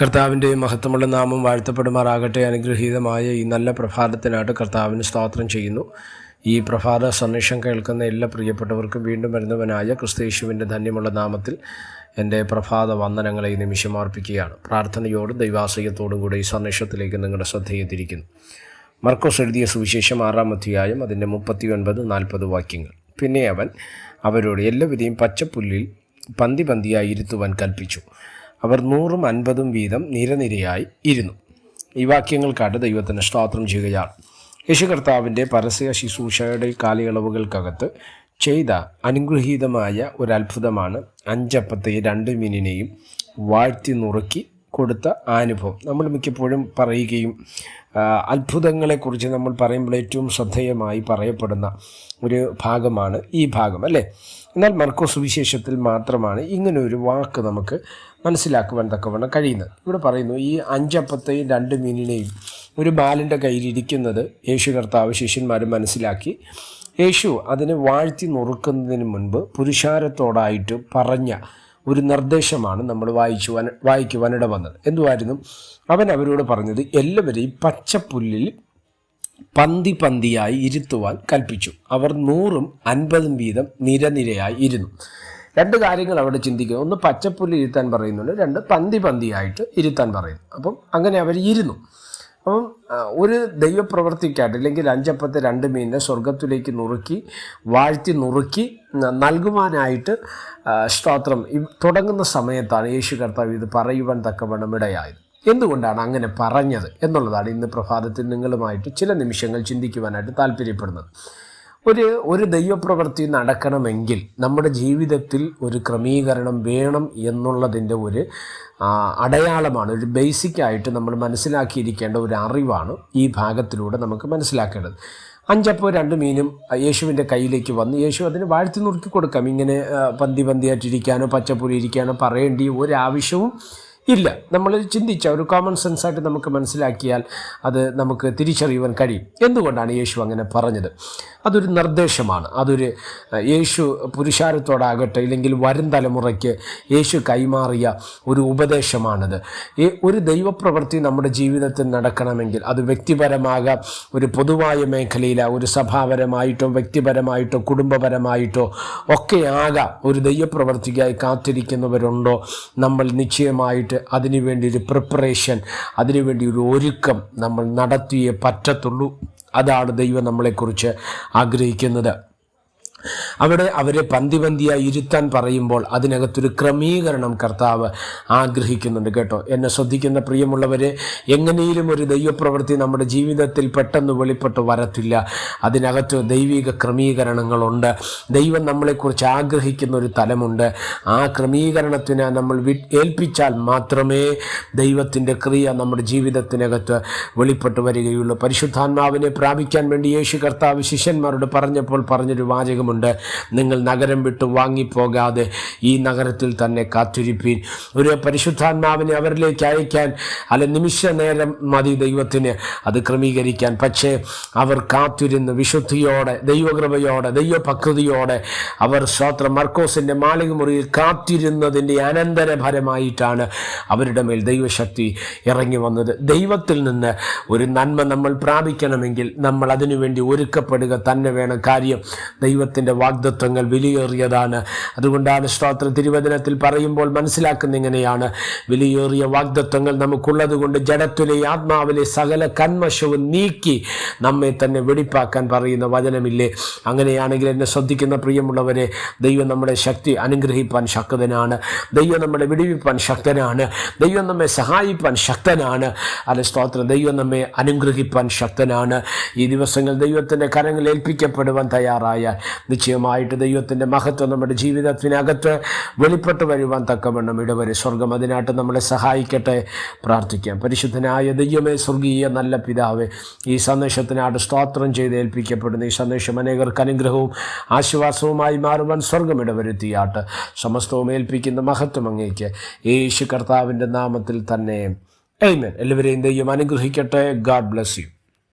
കർത്താവിൻ്റെ മഹത്വമുള്ള നാമം വാഴ്ത്തപ്പെടുമാറാകട്ടെ. അനുഗ്രഹീതമായ ഈ നല്ല പ്രഭാതത്തിനായിട്ട് കർത്താവിന് സ്തോത്രം ചെയ്യുന്നു. ഈ പ്രഭാത സന്ദേശം കേൾക്കുന്ന എല്ലാ പ്രിയപ്പെട്ടവർക്കും വീണ്ടും വരുന്നവനായ ക്രിസ്തയേശുവിൻ്റെ ധന്യമുള്ള നാമത്തിൽ എൻ്റെ പ്രഭാത വന്ദനങ്ങളെ ഈ നിമിഷം അർപ്പിക്കുകയാണ്. പ്രാർത്ഥനയോടും ദൈവാശ്രയത്തോടും കൂടെ ഈ സന്ദേശത്തിലേക്ക് നിങ്ങളുടെ ശ്രദ്ധയെ തിരിക്കുന്നു. മർക്കോസ് എഴുതിയ സുവിശേഷം 6-ാം അധ്യായം അതിൻ്റെ 39-40 വാക്യങ്ങൾ. പിന്നെ അവൻ അവരോട് എല്ലാവരെയും പച്ചപ്പുല്ലിൽ പന്തി പന്തിയായി ഇരുത്തുവാൻ കൽപ്പിച്ചു. അവർ 100ഉം 50ഉം വീതം നിരനിരയായി ഇരുന്നു. ഈ വാക്യങ്ങൾക്കായിട്ട് ദൈവത്തിന് സ്തോത്രം ചെയ്യുകയാണ്. യേശു കർത്താവിൻ്റെ പരസ്യ ശുശ്രൂഷയുടെ കാലയളവുകൾക്കകത്ത് ചെയ്ത അനുഗ്രഹീതമായ ഒരു അത്ഭുതമാണ് 5 അപ്പത്തെയും 2 മീനിനെയും വാഴ്ത്തി നുറുക്കി കൊടുത്ത അനുഭവം. നമ്മൾ മിക്കപ്പോഴും പറയുകയും അത്ഭുതങ്ങളെക്കുറിച്ച് നമ്മൾ പറയുമ്പോൾ ഏറ്റവും ശ്രദ്ധേയമായി പറയപ്പെടുന്ന ഒരു ഭാഗമാണ് ഈ ഭാഗം, അല്ലേ? എന്നാൽ മർക്കോസ് സുവിശേഷത്തിൽ മാത്രമാണ് ഇങ്ങനെ ഒരു വാക്ക് നമുക്ക് മനസ്സിലാക്കുവാൻ തക്കവണ്ണം കഴിയുന്നത്. ഇവിടെ പറയുന്നു, ഈ 5 അപ്പത്തെയും 2 മീനിനെയും ഒരു ബാലൻ്റെ കയ്യിലിരിക്കുന്നത് യേശു കർത്താവ് ശിഷ്യന്മാരും മനസ്സിലാക്കി. യേശു അതിനെ വാഴ്ത്തി നുറുക്കുന്നതിന് മുൻപ് പുരുഷാരത്തോടായിട്ട് പറഞ്ഞ ഒരു നിർദ്ദേശമാണ് നമ്മൾ വായിക്കുവാനിട വന്നത്. എന്തുവായിരുന്നു? അവൻ അവരോട് പറഞ്ഞത് എല്ലാവരെയും പച്ചപ്പുല്ലിൽ പന്തി പന്തിയായി ഇരുത്തുവാൻ കൽപ്പിച്ചു. അവർ 100ഉം 50ഉം വീതം നിരനിരയായി ഇരുന്നു. 2 കാര്യങ്ങൾ അവിടെ ചിന്തിക്കുക. ഒന്ന്, പച്ചപ്പുല്ല് ഇരുത്താൻ പറയുന്നുണ്ട്. 2, പന്തി പന്തിയായിട്ട് ഇരുത്താൻ പറയുന്നു. അപ്പം അങ്ങനെ അവർ ഇരുന്നു. അപ്പം ഒരു ദൈവപ്രവർത്തിക്കായിട്ട്, അല്ലെങ്കിൽ 5 അപ്പത്തെ 2 മീനിനെ സ്വർഗത്തിലേക്ക് വാഴ്ത്തി നുറുക്കി നൽകുവാനായിട്ട് സ്തോത്രം തുടങ്ങുന്ന സമയത്താണ് യേശു കർത്താവ് ഇത് പറയുവാൻ തക്കവണ്ണം ഇടയായത്. എന്തുകൊണ്ടാണ് അങ്ങനെ പറഞ്ഞത് എന്നുള്ളതാണ് ഇന്ന് പ്രഭാതത്തിൽ നിങ്ങളുമായിട്ട് ചില നിമിഷങ്ങൾ ചിന്തിക്കുവാനായിട്ട് താല്പര്യപ്പെടുന്നത്. ഒരു ദൈവപ്രവൃത്തി നടക്കണമെങ്കിൽ നമ്മുടെ ജീവിതത്തിൽ ഒരു ക്രമീകരണം വേണം എന്നുള്ളതിൻ്റെ ഒരു അടയാളമാണ്, ഒരു ബേസിക്കായിട്ട് നമ്മൾ മനസ്സിലാക്കിയിരിക്കേണ്ട ഒരു അറിവാണ് ഈ ഭാഗത്തിലൂടെ നമുക്ക് മനസ്സിലാക്കേണ്ടത്. 5 അപ്പവും 2 മീനും യേശുവിൻ്റെ കയ്യിലേക്ക് വന്ന് യേശു അതിന് വാഴ്ത്തി നുറുക്കി കൊടുക്കാം. ഇങ്ങനെ പന്തി പന്തിയായിട്ടിരിക്കാനോ പച്ചപ്പുരി ഇരിക്കാനോ പറയേണ്ട ഒരാവശ്യവും ഇല്ല. നമ്മൾ ചിന്തിച്ച ഒരു കോമൺ സെൻസായിട്ട് നമുക്ക് മനസ്സിലാക്കിയാൽ അത് നമുക്ക് തിരിച്ചറിയുവാൻ കഴിയും. എന്തുകൊണ്ടാണ് യേശു അങ്ങനെ പറഞ്ഞത്? അതൊരു നിർദ്ദേശമാണ്. യേശു പുരുഷാരത്തോടാകട്ടെ, ഇല്ലെങ്കിൽ വരും തലമുറയ്ക്ക് യേശു കൈമാറിയ ഒരു ഉപദേശമാണിത്. ഒരു ദൈവപ്രവൃത്തി നമ്മുടെ ജീവിതത്തിൽ നടക്കണമെങ്കിൽ അത് വ്യക്തിപരമാകാം, ഒരു പൊതുവായ മേഖലയില, ഒരു സഭാപരമായിട്ടോ വ്യക്തിപരമായിട്ടോ കുടുംബപരമായിട്ടോ ഒക്കെ ആകാം. ഒരു ദൈവപ്രവൃത്തിക്കായി കാത്തിരിക്കുന്നവരുണ്ടോ? നമ്മൾ നിശ്ചയമായിട്ട് അതിനുവേണ്ടി ഒരു പ്രിപ്പറേഷൻ, അതിനുവേണ്ടി ഒരു ഒരുക്കം നമ്മൾ നടത്തിയേ പറ്റത്തുള്ളൂ. അതാണ് ദൈവം നമ്മളെക്കുറിച്ച് ആഗ്രഹിക്കുന്നത്. അവിടെ അവരെ പന്തി പന്തിയായി ഇരുത്താൻ പറയുമ്പോൾ അതിനകത്തൊരു ക്രമീകരണം കർത്താവ് ആഗ്രഹിക്കുന്നുണ്ട്. കേട്ടോ, എന്നെ ശ്രദ്ധിക്കുന്ന പ്രിയമുള്ളവരെ, എങ്ങനെയും ഒരു ദൈവപ്രവൃത്തി നമ്മുടെ ജീവിതത്തിൽ പെട്ടെന്ന് വെളിപ്പെട്ട് വരത്തില്ല. അതിനകത്ത് ദൈവിക ക്രമീകരണങ്ങളുണ്ട്. ദൈവം നമ്മളെക്കുറിച്ച് ആഗ്രഹിക്കുന്ന ഒരു തലമുണ്ട്. ആ ക്രമീകരണത്തിന് നമ്മൾ ഏൽപ്പിച്ചാൽ മാത്രമേ ദൈവത്തിൻ്റെ ക്രിയ നമ്മുടെ ജീവിതത്തിനകത്ത് വെളിപ്പെട്ട് വരികയുള്ളൂ. പരിശുദ്ധാത്മാവിനെ പ്രാപിക്കാൻ വേണ്ടി യേശു കർത്താവ് ശിഷ്യന്മാരോട് പറഞ്ഞപ്പോൾ പറഞ്ഞൊരു വാചകമുണ്ട്: നിങ്ങൾ നഗരം വിട്ട് വാങ്ങിപ്പോകാതെ ഈ നഗരത്തിൽ തന്നെ കാത്തിരിപ്പീൻ. ഒരു പരിശുദ്ധാത്മാവിനെ അവരിലേക്ക് അയക്കാൻ നിമിഷ നേരം മതി ദൈവത്തിന് അത് ക്രമീകരിക്കാൻ. പക്ഷേ അവർ കാത്തിരുന്ന് വിശുദ്ധിയോടെ, ദൈവകൃപയോടെ, ദൈവഭക്തിയോടെ അവർ മർക്കോസിൻ്റെ മാളികമുറിയിൽ കാത്തിരുന്നതിൻ്റെ അനന്തരഫലമായിട്ടാണ് അവരുടെ മേൽ ദൈവശക്തി ഇറങ്ങി വന്നത്. ദൈവത്തിൽ നിന്ന് ഒരു നന്മ നമ്മൾ പ്രാപിക്കണമെങ്കിൽ നമ്മൾ അതിനുവേണ്ടി ഒരുക്കപ്പെടുക തന്നെ വേണം. കാര്യം, ദൈവത്തിൻ്റെ വാഗ്ദത്വങ്ങൾ വിലയേറിയതാണ്. അതുകൊണ്ടാണ് തിരുവചനത്തിൽ പറയുമ്പോൾ മനസ്സിലാക്കുന്ന ഇങ്ങനെയാണ്: വിലയേറിയ വാഗ്ദത്വങ്ങൾ നമുക്കുള്ളത് കൊണ്ട് ജഡത്തിലെ ആത്മാവിലെ സകല കന്മഷവും നീക്കി നമ്മെ തന്നെ വെടിപ്പാക്കാൻ പറയുന്ന വചനമില്ലേ? അങ്ങനെയാണെങ്കിൽ എന്നെ ശ്രദ്ധിക്കുന്ന പ്രിയമുള്ളവരെ, ദൈവം നമ്മുടെ ശക്തി അനുഗ്രഹിപ്പാൻ ശക്തനാണ്. ദൈവം നമ്മളെ വിടുവിപ്പാൻ ശക്തനാണ്. ദൈവം നമ്മെ സഹായിപ്പാൻ ശക്തനാണ്. ദൈവം നമ്മെ അനുഗ്രഹിപ്പാൻ ശക്തനാണ്. ഈ ദിവസങ്ങൾ ദൈവത്തിൻ്റെ കരങ്ങൾ ഏൽപ്പിക്കപ്പെടുവാൻ തയ്യാറായാൽ നിശ്ചയമായിട്ട് ദൈവത്തിൻ്റെ മഹത്വം നമ്മുടെ ജീവിതത്തിനകത്ത് വെളിപ്പെട്ട് വരുവാൻ തക്കവണ്ണം ഇടവരെ സ്വർഗം അതിനായിട്ട് നമ്മളെ സഹായിക്കട്ടെ. പ്രാർത്ഥിക്കാം. പരിശുദ്ധനായ ദൈവമേ, സ്വർഗീയ നല്ല പിതാവേ, ഈ സന്ദേശത്തിനായിട്ട് സ്തോത്രം ചെയ്ത് ഏൽപ്പിക്കപ്പെടുന്ന ഈ സന്ദേശം അനേകർക്ക് അനുഗ്രഹവും ആശ്വാസവുമായി മാറുവാൻ സ്വർഗം ഇടവരുത്തിയാട്ട് സമസ്തവും ഏൽപ്പിക്കുന്ന മഹത്വം അങ്ങേക്ക് യേശു കർത്താവിൻ്റെ നാമത്തിൽ തന്നെ. ആമേൻ. എല്ലാവരെയും ദൈവം അനുഗ്രഹിക്കട്ടെ. God bless you.